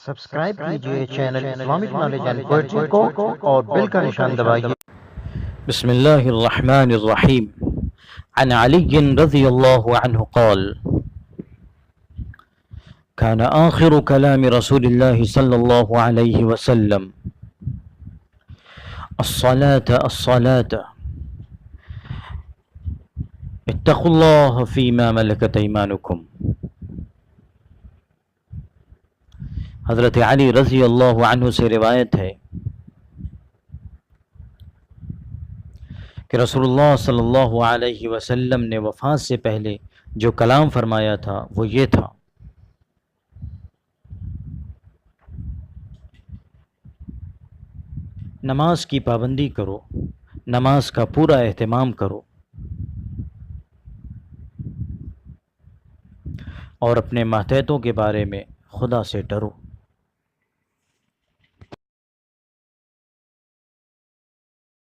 Subscribe کیجئے channel Islamic knowledge and poetry کو اور بیل کا نشان دبائیے۔ بسم اللہ الرحمن الرحیم۔ عن علی رضی اللہ عنہ قال كان آخر كلام رسول الله صلى الله عليه وسلم الصلاة الصلاة اتقوا الله فيما ملكت أيمانكم۔ حضرت علی رضی اللہ عنہ سے روایت ہے کہ رسول اللہ صلی اللہ علیہ وسلم نے وفات سے پہلے جو کلام فرمایا تھا وہ یہ تھا: نماز کی پابندی کرو، نماز کا پورا اہتمام کرو، اور اپنے ماتحتوں کے بارے میں خدا سے ڈرو۔